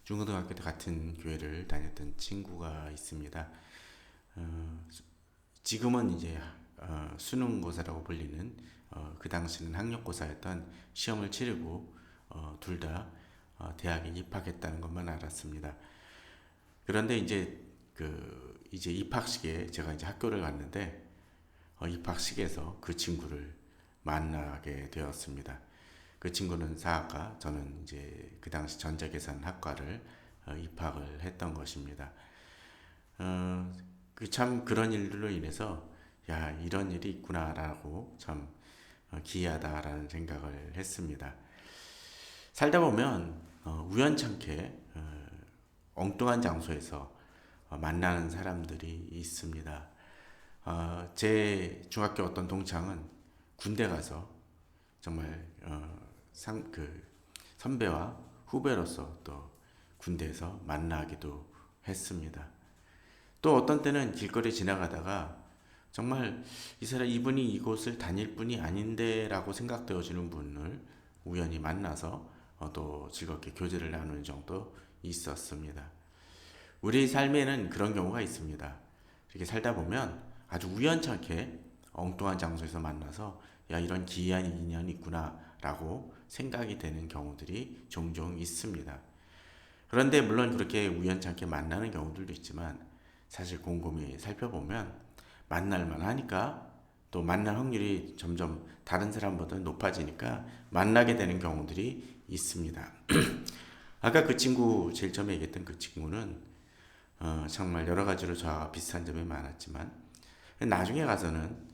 중고등학교 때 같은 교회를 다녔던 친구가 있습니다. 어, 지금은 이제 수능고사라고 불리는 그 당시는 학력고사였던 시험을 치르고 둘 다 대학에 입학했다는 것만 알았습니다. 그런데 이제 입학식에 제가 이제 학교를 갔는데 입학식에서 그 친구를 만나게 되었습니다. 그 친구는 사학과, 저는 이제 그 당시 전자계산학과를 입학을 했던 것입니다. 그 참 그런 일들로 인해서 야, 이런 일이 있구나라고 참 기이하다라는 생각을 했습니다. 살다 보면 우연찮게 엉뚱한 장소에서 만나는 사람들이 있습니다. 제 중학교 어떤 동창은 군대 가서 정말 그 선배와 후배로서 또 군대에서 만나기도 했습니다. 또 어떤 때는 길거리 지나가다가 정말 이 사람 이분이 이곳을 다닐 분이 아닌데라고 생각되어지는 분을 우연히 만나서 또 즐겁게 교제를 나누는 정도 있었습니다. 우리 삶에는 그런 경우가 있습니다. 이렇게 살다 보면 아주 우연찮게 엉뚱한 장소에서 만나서 야, 이런 기이한 인연이 있구나라고 생각이 되는 경우들이 종종 있습니다. 그런데 물론 그렇게 우연찮게 만나는 경우들도 있지만 사실 곰곰이 살펴보면 만날만 하니까 또 만날 확률이 점점 다른 사람보다 높아지니까 만나게 되는 경우들이 있습니다. 아까 그 친구, 제일 처음에 얘기했던 그 친구는 정말 여러 가지로 저와 비슷한 점이 많았지만 나중에 가서는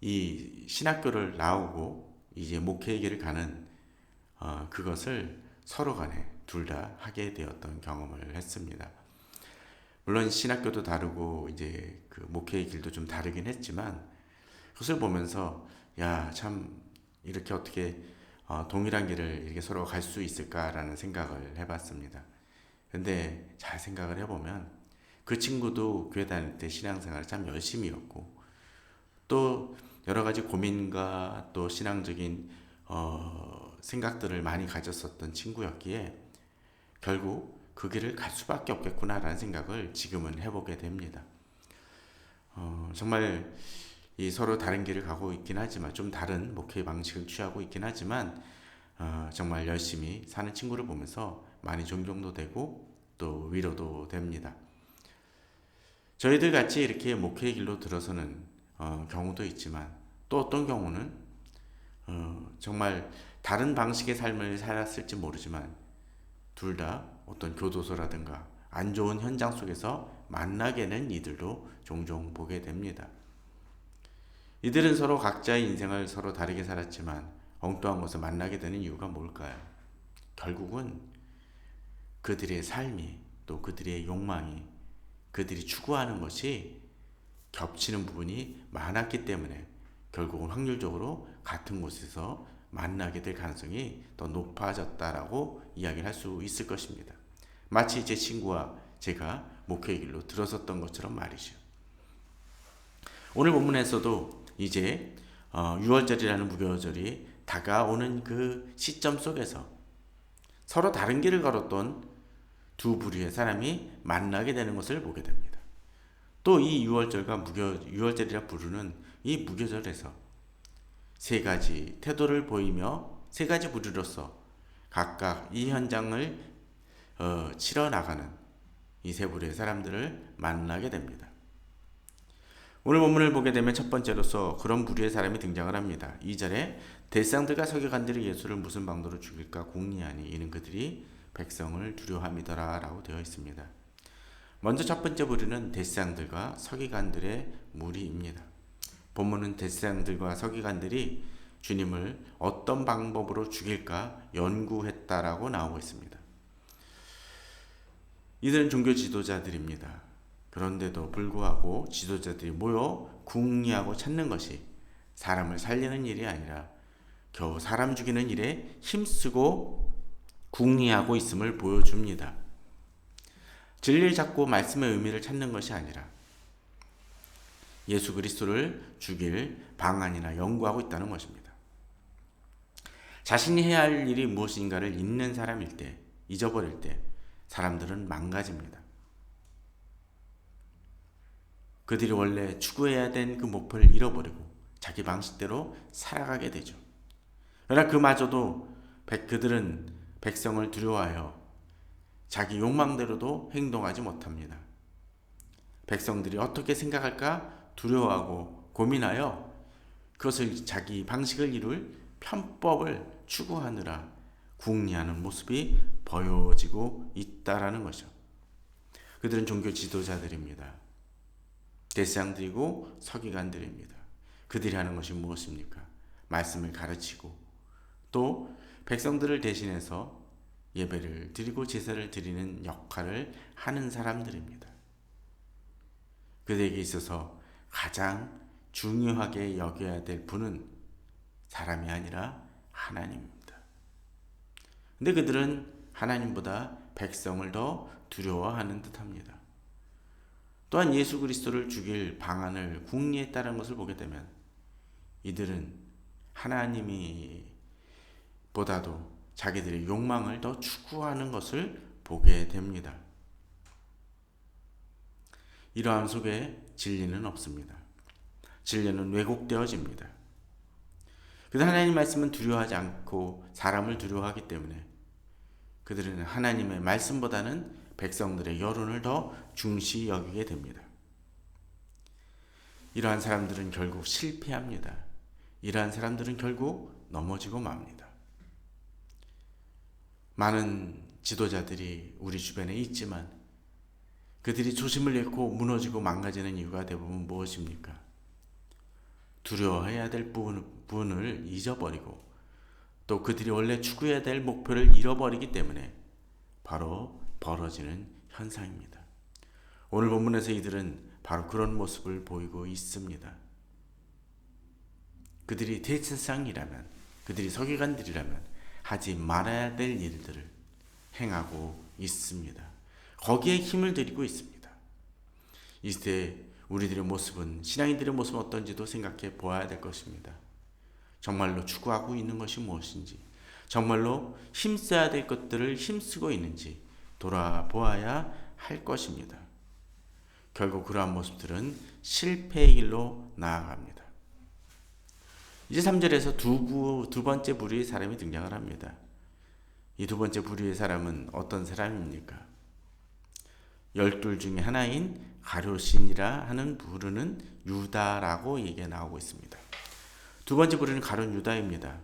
이 신학교를 나오고 이제 목회의 길을 가는 그것을 서로 간에 둘 다 하게 되었던 경험을 했습니다. 물론 신학교도 다르고 이제 그 목회의 길도 좀 다르긴 했지만 그것을 보면서 야, 참 이렇게 어떻게 동일한 길을 이렇게 서로 갈 수 있을까라는 생각을 해봤습니다. 근데 잘 생각을 해보면 그 친구도 교회 다닐 때 신앙생활을 참 열심히 했고 또 여러 가지 고민과 또 신앙적인 생각들을 많이 가졌었던 친구였기에 결국 그 길을 갈 수밖에 없겠구나라는 생각을 지금은 해보게 됩니다. 정말 이 서로 다른 길을 가고 있긴 하지만 좀 다른 목회 방식을 취하고 있긴 하지만 정말 열심히 사는 친구를 보면서 많이 존경도 되고 또 위로도 됩니다. 저희들 같이 이렇게 목회의 길로 들어서는 경우도 있지만 또 어떤 경우는 정말 다른 방식의 삶을 살았을지 모르지만 둘 다 어떤 교도소라든가 안 좋은 현장 속에서 만나게 된 이들도 종종 보게 됩니다. 이들은 서로 각자의 인생을 서로 다르게 살았지만 엉뚱한 곳에 만나게 되는 이유가 뭘까요? 결국은 그들의 삶이 또 그들의 욕망이 그들이 추구하는 것이 겹치는 부분이 많았기 때문에 결국은 확률적으로 같은 곳에서 만나게 될 가능성이 더 높아졌다라고 이야기를 할 수 있을 것입니다. 마치 제 친구와 제가 목회의 길로 들어섰던 것처럼 말이죠. 오늘 본문에서도 이제 6월절이라는 무교절이 다가오는 그 시점 속에서 서로 다른 길을 걸었던 두 부류의 사람이 만나게 되는 것을 보게 됩니다. 또 이 6월절과 6월절이라 부르는 이 무교절에서 세 가지 태도를 보이며 세 가지 부류로서 각각 이 현장을 치러 나가는 이 세 부류의 사람들을 만나게 됩니다. 오늘 본문을 보게 되면 첫 번째로서 그런 부류의 사람이 등장을 합니다. 2절에 대상들과 서기관들이 예수를 무슨 방도로 죽일까 궁리하니 이는 그들이 백성을 두려워함이더라 라고 되어 있습니다. 먼저 첫 번째 부류는 대상들과 서기관들의 무리입니다. 본문은 대상들과 서기관들이 주님을 어떤 방법으로 죽일까 연구했다라고 나오고 있습니다. 이들은 종교 지도자들입니다. 그런데도 불구하고 지도자들이 모여 궁리하고 찾는 것이 사람을 살리는 일이 아니라 겨우 사람 죽이는 일에 힘쓰고 궁리하고 있음을 보여줍니다. 진리를 찾고 말씀의 의미를 찾는 것이 아니라 예수 그리스도를 죽일 방안이나 연구하고 있다는 것입니다. 자신이 해야 할 일이 무엇인가를 잊는 사람일 때 잊어버릴 때 사람들은 망가집니다. 그들이 원래 추구해야 된 그 목표를 잃어버리고 자기 방식대로 살아가게 되죠. 그러나 그마저도 그들은 백성을 두려워하여 자기 욕망대로도 행동하지 못합니다. 백성들이 어떻게 생각할까 두려워하고 고민하여 그것을 자기 방식을 이룰 편법을 추구하느라 궁리하는 모습이 보여지고 있다라는 것이죠. 그들은 종교 지도자들입니다. 대제사장들이고 서기관들입니다. 그들이 하는 것이 무엇입니까? 말씀을 가르치고 또 백성들을 대신해서 예배를 드리고 제사를 드리는 역할을 하는 사람들입니다. 그들에게 있어서 가장 중요하게 여겨야 될 분은 사람이 아니라 하나님입니다. 근데 그들은 하나님보다 백성을 더 두려워하는 듯합니다. 또한 예수 그리스도를 죽일 방안을 궁리했다는 것을 보게 되면 이들은 하나님이 보다도 자기들의 욕망을 더 추구하는 것을 보게 됩니다. 이러한 속에 진리는 없습니다. 진리는 왜곡되어집니다. 그들 하나님 말씀은 두려워하지 않고 사람을 두려워하기 때문에 그들은 하나님의 말씀보다는 백성들의 여론을 더 중시 여기게 됩니다. 이러한 사람들은 결국 실패합니다. 이러한 사람들은 결국 넘어지고 맙니다. 많은 지도자들이 우리 주변에 있지만 그들이 초심을 잃고 무너지고 망가지는 이유가 대부분 무엇입니까? 두려워해야 될 부분을 잊어버리고 또 그들이 원래 추구해야 될 목표를 잃어버리기 때문에 바로 벌어지는 현상입니다. 오늘 본문에서 이들은 바로 그런 모습을 보이고 있습니다. 그들이 대제사장이라면, 그들이 서기관들이라면 하지 말아야 될 일들을 행하고 있습니다. 거기에 힘을 들이고 있습니다. 이때 우리들의 모습은, 신앙인들의 모습은 어떤지도 생각해 보아야 될 것입니다. 정말로 추구하고 있는 것이 무엇인지, 정말로 힘써야 될 것들을 힘쓰고 있는지 돌아보아야 할 것입니다. 결국 그러한 모습들은 실패의 길로 나아갑니다. 이제 3절에서 두 번째 부류의 사람이 등장을 합니다. 이 두 번째 부류의 사람은 어떤 사람입니까? 12 중에 하나인 가룟신이라 하는 부류는 유다라고 얘기가 나오고 있습니다. 두 번째 부류는 가룟 유다입니다.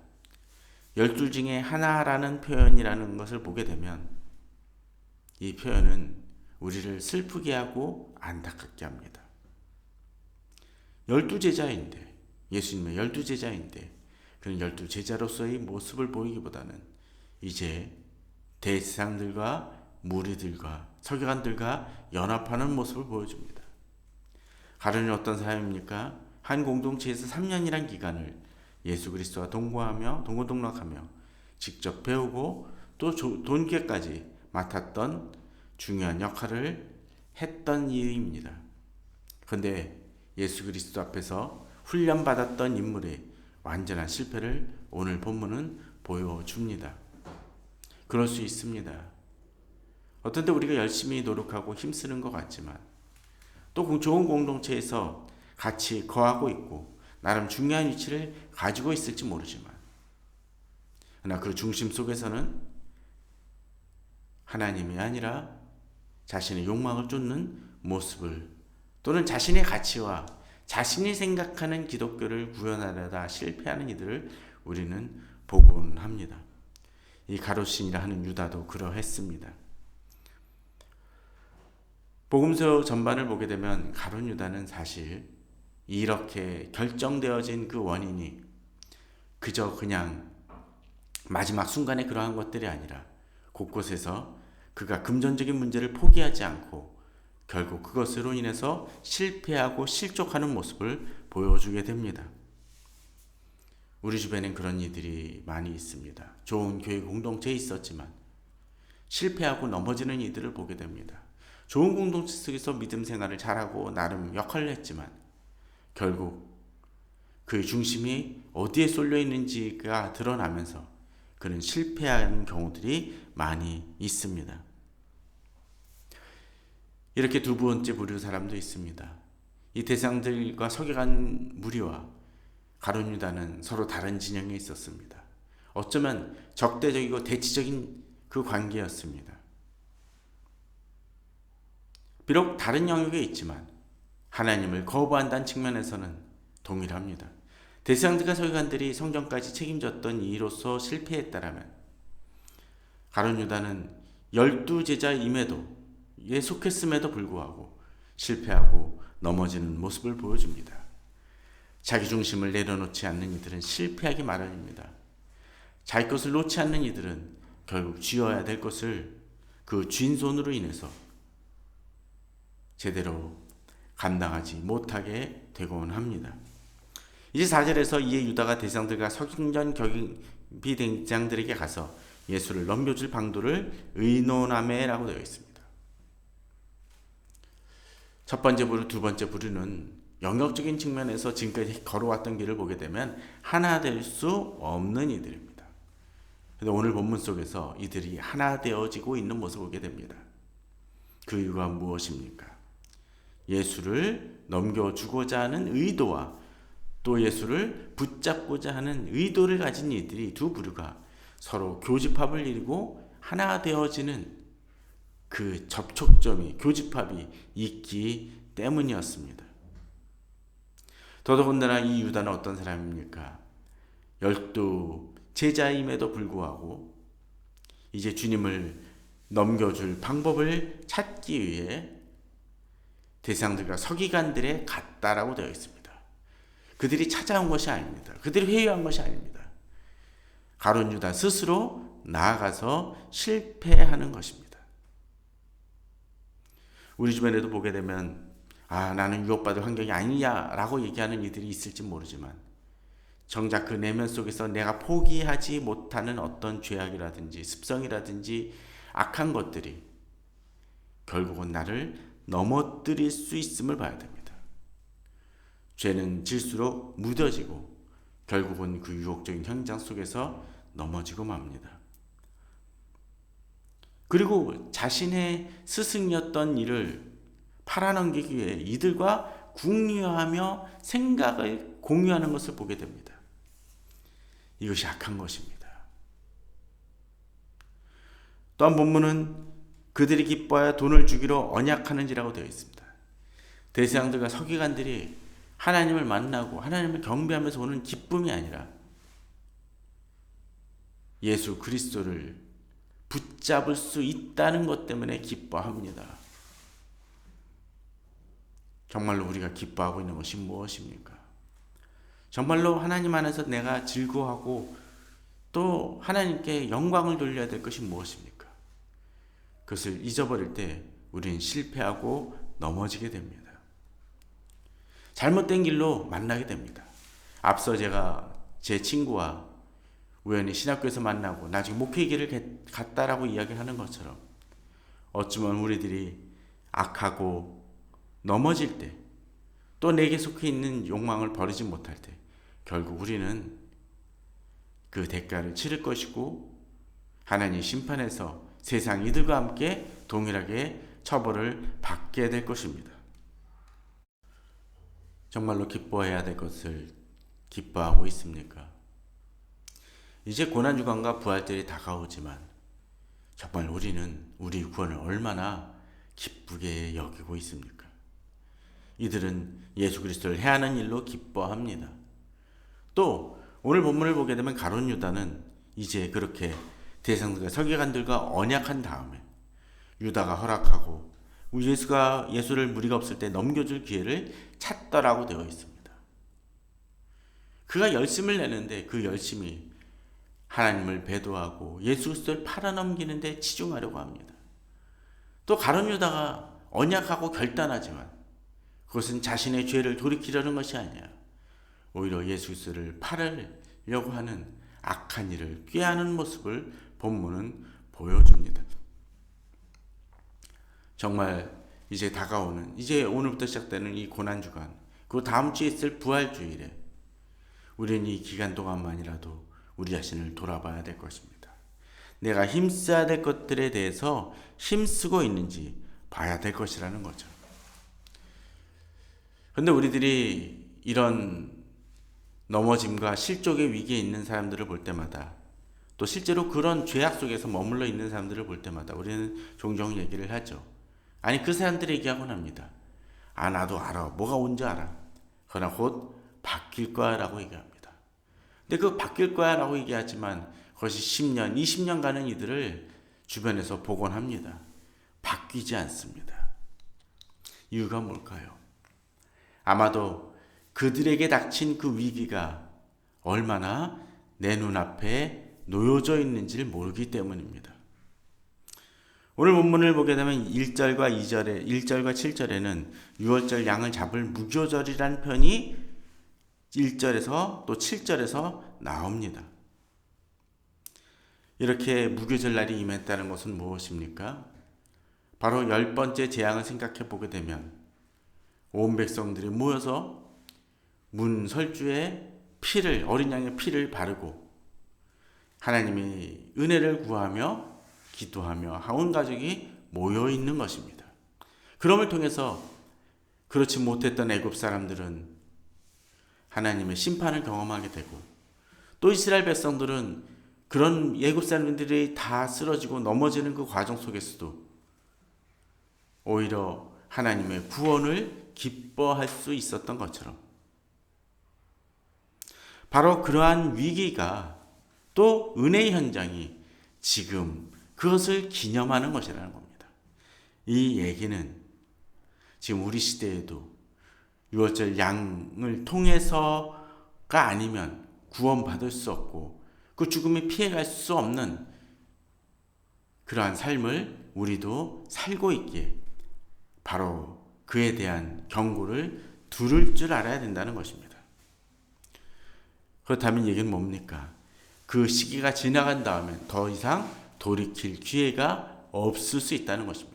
12 중에 하나라는 표현이라는 것을 보게 되면 이 표현은 우리를 슬프게 하고 안타깝게 합니다. 12제자인데, 예수님의 12제자인데 그런 12제자로서의 모습을 보이기보다는 이제 대제사장들과 무리들과 서기관들과 연합하는 모습을 보여줍니다. 가룟이 어떤 사람입니까? 한 공동체에서 3년이란 기간을 예수 그리스도와 동고동락하며 직접 배우고 또 돈계까지 맡았던 중요한 역할을 했던 이입니다. 그런데 예수 그리스도 앞에서 훈련받았던 인물의 완전한 실패를 오늘 본문은 보여줍니다. 그럴 수 있습니다. 어떤 때 우리가 열심히 노력하고 힘쓰는 것 같지만 또 좋은 공동체에서 같이 거하고 있고 나름 중요한 위치를 가지고 있을지 모르지만 그러나 그 중심 속에서는 하나님이 아니라 자신의 욕망을 쫓는 모습을 또는 자신의 가치와 자신이 생각하는 기독교를 구현하려다 실패하는 이들을 우리는 보곤 합니다. 이 가룟신이라 하는 유다도 그러했습니다. 복음서 전반을 보게 되면 가룟 유다는 사실 이렇게 결정되어진 그 원인이 그저 그냥 마지막 순간에 그러한 것들이 아니라 곳곳에서 그가 금전적인 문제를 포기하지 않고 결국 그것으로 인해서 실패하고 실족하는 모습을 보여주게 됩니다. 우리 주변엔 그런 이들이 많이 있습니다. 좋은 교회 공동체에 있었지만 실패하고 넘어지는 이들을 보게 됩니다. 좋은 공동체 속에서 믿음 생활을 잘하고 나름 역할을 했지만 결국 그 중심이 어디에 쏠려 있는지가 드러나면서 그는 실패하는 경우들이 많이 있습니다. 이렇게 두 번째 부류 사람도 있습니다. 이 대상들과 서기관 무리와 가룟 유다는 서로 다른 진영에 있었습니다. 어쩌면 적대적이고 대치적인 그 관계였습니다. 비록 다른 영역에 있지만 하나님을 거부한다는 측면에서는 동일합니다. 대상들과 서기관들이 성전까지 책임졌던 이로서 실패했다라면 가룟 유다는 12제자임에도 예 속했음에도 불구하고 실패하고 넘어지는 모습을 보여줍니다. 자기 중심을 내려놓지 않는 이들은 실패하기 마련입니다. 자기 것을 놓지 않는 이들은 결국 쥐어야 될 것을 그 쥔 손으로 인해서 제대로 감당하지 못하게 되곤 합니다. 이제 4절에서 이에 유다가 대상들과 서기관 경비 대장들에게 가서 예수를 넘겨줄 방도를 의논하매라고 되어 있습니다. 첫 번째 부류, 두 번째 부류는 영역적인 측면에서 지금까지 걸어왔던 길을 보게 되면 하나 될 수 없는 이들입니다. 그런데 오늘 본문 속에서 이들이 하나 되어지고 있는 모습을 보게 됩니다. 그 이유가 무엇입니까? 예수를 넘겨주고자 하는 의도와 또 예수를 붙잡고자 하는 의도를 가진 이들이 두 부류가 서로 교집합을 이루고 하나 되어지는 그 접촉점이 교집합이 있기 때문이었습니다. 더더군다나 이 유다는 어떤 사람입니까? 12 제자임에도 불구하고 이제 주님을 넘겨줄 방법을 찾기 위해 대상들과 서기관들에 갔다라고 되어 있습니다. 그들이 찾아온 것이 아닙니다. 그들이 회유한 것이 아닙니다. 가룟 유다 스스로 나아가서 실패하는 것입니다. 우리 주변에도 보게 되면 나는 유혹받을 환경이 아니냐라고 얘기하는 이들이 있을지 모르지만 정작 그 내면 속에서 내가 포기하지 못하는 어떤 죄악이라든지 습성이라든지 악한 것들이 결국은 나를 넘어뜨릴 수 있음을 봐야 됩니다. 죄는 질수록 무뎌지고 결국은 그 유혹적인 현장 속에서 넘어지고 맙니다. 그리고 자신의 스승이었던 이를 팔아넘기기 위해 이들과 궁리하며 생각을 공유하는 것을 보게 됩니다. 이것이 악한 것입니다. 또한 본문은 그들이 기뻐하여 돈을 주기로 언약하는지라고 되어 있습니다. 대제사장들과 서기관들이 하나님을 만나고 하나님을 경배하면서 오는 기쁨이 아니라 예수 그리스도를 붙잡을 수 있다는 것 때문에 기뻐합니다. 정말로 우리가 기뻐하고 있는 것이 무엇입니까? 정말로 하나님 안에서 내가 즐거워하고 또 하나님께 영광을 돌려야 될 것이 무엇입니까? 그것을 잊어버릴 때 우리는 실패하고 넘어지게 됩니다. 잘못된 길로 만나게 됩니다. 앞서 제가 제 친구와 우연히 신학교에서 만나고 나중에 목회 길을 갔다라고 이야기하는 것처럼 어쩌면 우리들이 악하고 넘어질 때 또 내게 속해 있는 욕망을 버리지 못할 때 결국 우리는 그 대가를 치를 것이고 하나님의 심판에서 세상 이들과 함께 동일하게 처벌을 받게 될 것입니다. 정말로 기뻐해야 될 것을 기뻐하고 있습니까? 이제 고난주간과 부활절이 다가오지만 정말 우리는 우리 구원을 얼마나 기쁘게 여기고 있습니까? 이들은 예수 그리스도를 해하는 일로 기뻐합니다. 또 오늘 본문을 보게 되면 가룟 유다는 이제 그렇게 대상들과 서기관들과 언약한 다음에 유다가 허락하고 예수를 무리가 없을 때 넘겨줄 기회를 찾더라고 되어 있습니다. 그가 열심을 내는데 그 열심이 하나님을 배도하고 예수 그리스도를 팔아넘기는 데 치중하려고 합니다. 또 가룟 유다가 언약하고 결단하지만 그것은 자신의 죄를 돌이키려는 것이 아니야. 오히려 예수 그리스도를 팔으려고 하는 악한 일을 꾀하는 모습을 본문은 보여줍니다. 정말 이제 다가오는 이제 오늘부터 시작되는 이 고난주간 그리고 다음 주에 있을 부활주일에 우리는 이 기간 동안만이라도 우리 자신을 돌아봐야 될 것입니다. 내가 힘써야 될 것들에 대해서 힘쓰고 있는지 봐야 될 것이라는 거죠. 그런데 우리들이 이런 넘어짐과 실족의 위기에 있는 사람들을 볼 때마다, 또 실제로 그런 죄악 속에서 머물러 있는 사람들을 볼 때마다 우리는 종종 얘기를 하죠. 아니, 그 사람들이 얘기하곤 합니다. 아, 나도 알아. 뭐가 온지 알아. 그러나 곧 바뀔 거야 라고 얘기합니다. 근데 그 바뀔 거야 라고 얘기하지만 그것이 10년, 20년 가는 이들을 주변에서 보곤 합니다. 바뀌지 않습니다. 이유가 뭘까요? 아마도 그들에게 닥친 그 위기가 얼마나 내 눈앞에 놓여져 있는지를 모르기 때문입니다. 오늘 본문을 보게 되면 1절과 2절에 1절과 7절에는 유월절 양을 잡을 무교절이라는 편이 1절에서 또 7절에서 나옵니다. 이렇게 무교절 날이 임했다는 것은 무엇입니까? 바로 10번째 재앙을 생각해 보게 되면 온 백성들이 모여서 문 설주에 피를, 어린 양의 피를 바르고 하나님의 은혜를 구하며 기도하며 온 가족이 모여 있는 것입니다. 그럼을 통해서 그렇지 못했던 애굽 사람들은 하나님의 심판을 경험하게 되고, 또 이스라엘 백성들은 그런 애굽 사람들이 다 쓰러지고 넘어지는 그 과정 속에서도 오히려 하나님의 구원을 기뻐할 수 있었던 것처럼, 바로 그러한 위기가 또 은혜의 현장이 지금 그것을 기념하는 것이라는 겁니다. 이 얘기는 지금 우리 시대에도 유월절 양을 통해서가 아니면 구원받을 수 없고 그 죽음이 피해갈 수 없는 그러한 삶을 우리도 살고 있기에 바로 그에 대한 경고를 들을 줄 알아야 된다는 것입니다. 그렇다면 얘기는 뭡니까? 그 시기가 지나간 다음엔 더 이상 돌이킬 기회가 없을 수 있다는 것입니다.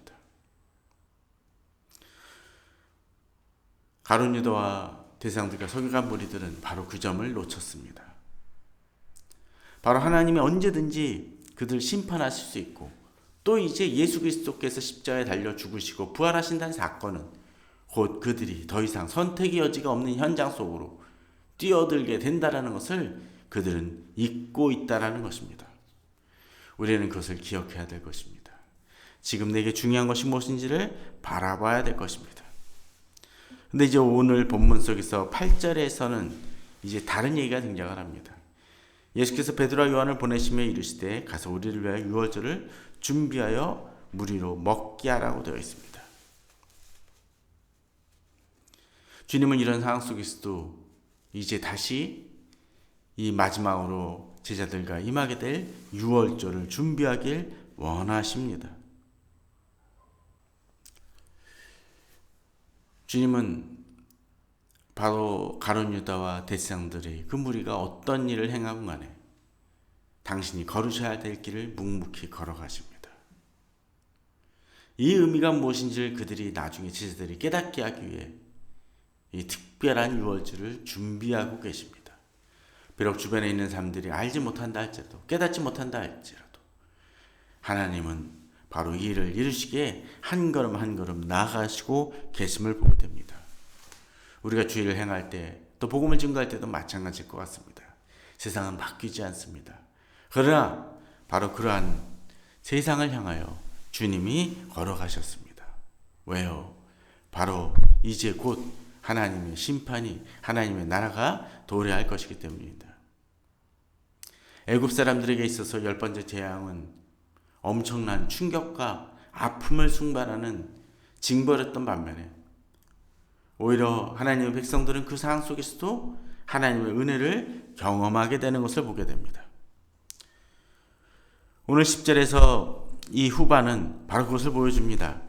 가룟 유다와 대상들과 서기관 무리들은 바로 그 점을 놓쳤습니다. 바로 하나님이 언제든지 그들 심판하실 수 있고, 또 이제 예수 그리스도께서 십자가에 달려 죽으시고 부활하신다는 사건은 곧 그들이 더 이상 선택의 여지가 없는 현장 속으로 뛰어들게 된다는 것을 그들은 잊고 있다는 것입니다. 우리는 그것을 기억해야 될 것입니다. 지금 내게 중요한 것이 무엇인지를 바라봐야 될 것입니다. 근데 이제 오늘 본문 속에서 8절에서는 이제 다른 얘기가 등장을 합니다. 예수께서 베드로와 요한을 보내시며 이르시되 가서 우리를 위하여 유월절을 준비하여 무리로 먹게 하라고 되어 있습니다. 주님은 이런 상황 속에서도 이제 다시 이 마지막으로 제자들과 임하게 될 유월절을 준비하길 원하십니다. 주님은 바로 가룟 유다와 대상들의 그 무리가 어떤 일을 행하건 간에 당신이 걸으셔야 될 길을 묵묵히 걸어가십니다. 이 의미가 무엇인지를 그들이 나중에 제자들이 깨닫게 하기 위해 이 특별한 유월절을 준비하고 계십니다. 비록 주변에 있는 사람들이 알지 못한다 할지라도, 깨닫지 못한다 할지라도 하나님은 바로 이 일을 이루시기에 한 걸음 한 걸음 나아가시고 계심을 보게 됩니다. 우리가 주의를 행할 때, 또 복음을 증거할 때도 마찬가지일 것 같습니다. 세상은 바뀌지 않습니다. 그러나 바로 그러한 세상을 향하여 주님이 걸어가셨습니다. 왜요? 바로 이제 곧 하나님의 심판이, 하나님의 나라가 도래할 것이기 때문입니다. 애굽 사람들에게 있어서 10번째 재앙은 엄청난 충격과 아픔을 숭발하는 징벌이었던 반면에 오히려 하나님의 백성들은 그 상황 속에서도 하나님의 은혜를 경험하게 되는 것을 보게 됩니다. 오늘 10절에서 이 후반은 바로 그것을 보여줍니다.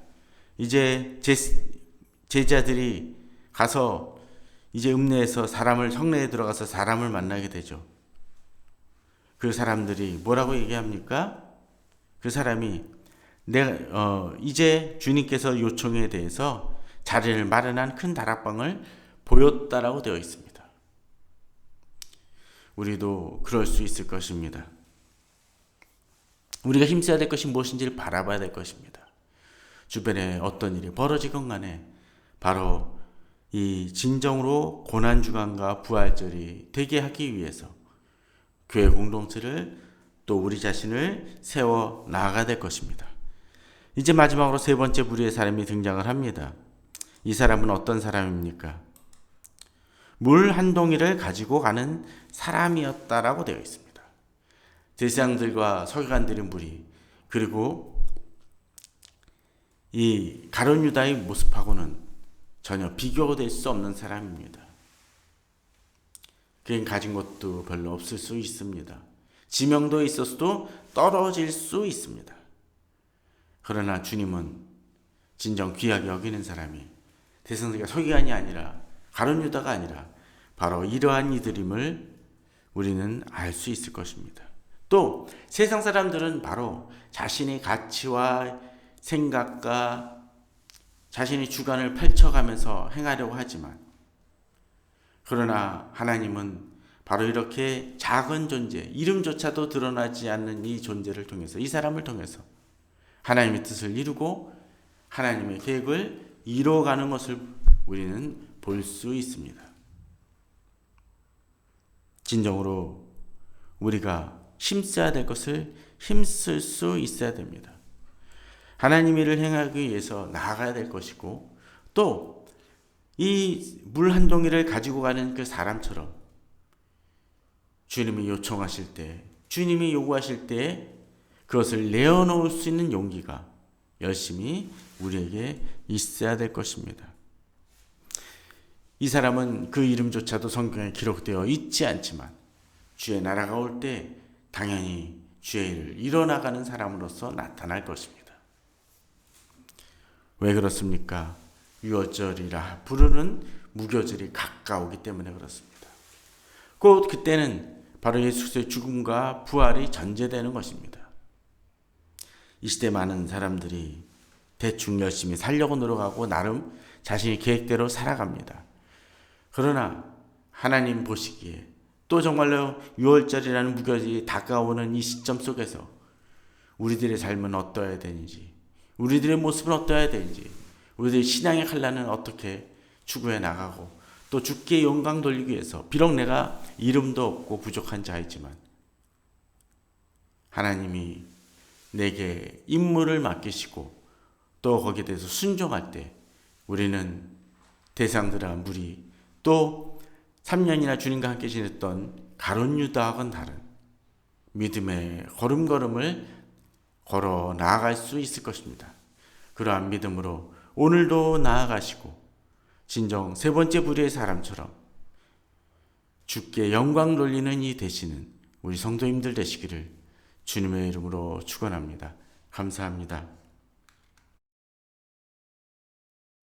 이제 제자들이 가서 이제 읍내에서 성내에 들어가서 사람을 만나게 되죠. 그 사람들이 뭐라고 얘기합니까? 그 사람이 이제 주님께서 요청에 대해서 자리를 마련한 큰 다락방을 보였다라고 되어 있습니다. 우리도 그럴 수 있을 것입니다. 우리가 힘써야 될 것이 무엇인지를 바라봐야 될 것입니다. 주변에 어떤 일이 벌어지건 간에 바로 이 진정으로 고난주간과 부활절이 되게 하기 위해서 교회 공동체를 또 우리 자신을 세워 나가야 될 것입니다. 이제 마지막으로 세 번째 부류의 사람이 등장을 합니다. 이 사람은 어떤 사람입니까? 물 한 동이를 가지고 가는 사람이었다라고 되어 있습니다. 제사장들과 서기관들의 무리, 그리고 이 가룟 유다의 모습하고는 전혀 비교될 수 없는 사람입니다. 그는 가진 것도 별로 없을 수 있습니다. 지명도에 있어서도 떨어질 수 있습니다. 그러나 주님은 진정 귀하게 여기는 사람이 대성들과 서기관이 아니라 가룟 유다가 아니라 바로 이러한 이들임을 우리는 알 수 있을 것입니다. 또 세상 사람들은 바로 자신의 가치와 생각과 자신의 주관을 펼쳐가면서 행하려고 하지만, 그러나 하나님은 바로 이렇게 작은 존재, 이름조차도 드러나지 않는 이 존재를 통해서, 이 사람을 통해서 하나님의 뜻을 이루고 하나님의 계획을 이루어가는 것을 우리는 볼 수 있습니다. 진정으로 우리가 힘써야 될 것을 힘쓸 수 있어야 됩니다. 하나님의 일을 행하기 위해서 나아가야 될 것이고, 또 이 물 한 동이를 가지고 가는 그 사람처럼 주님이 요청하실 때, 주님이 요구하실 때 그것을 내어놓을 수 있는 용기가 열심히 우리에게 있어야 될 것입니다. 이 사람은 그 이름조차도 성경에 기록되어 있지 않지만 주의 나라가 올 때 당연히 주의 일을 이뤄나가는 사람으로서 나타날 것입니다. 왜 그렇습니까? 유월절이라 부르는 무교절이 가까우기 때문에 그렇습니다. 곧 그때는 바로 예수 그리스도의 죽음과 부활이 전제되는 것입니다. 이 시대 많은 사람들이 대충 열심히 살려고 노력하고 나름 자신의 계획대로 살아갑니다. 그러나 하나님 보시기에 또 정말로 유월절이라는 무교절이 다가오는 이 시점 속에서 우리들의 삶은 어떠해야 되는지, 우리들의 모습은 어떠해야 되는지, 우리들의 신앙의 칼날은 어떻게 추구해 나가고 또 주께 영광 돌리기 위해서, 비록 내가 이름도 없고 부족한 자이지만 하나님이 내게 임무를 맡기시고 또 거기에 대해서 순종할 때 우리는 대상들과 무리, 또 3년이나 주님과 함께 지냈던 가룟 유다와는 다른 믿음의 걸음걸음을 걸어 나아갈 수 있을 것입니다. 그러한 믿음으로 오늘도 나아가시고 진정 세 번째 부류의 사람처럼 주께 영광 돌리는 이 되시는 우리 성도님들 되시기를 주님의 이름으로 축원합니다. 감사합니다.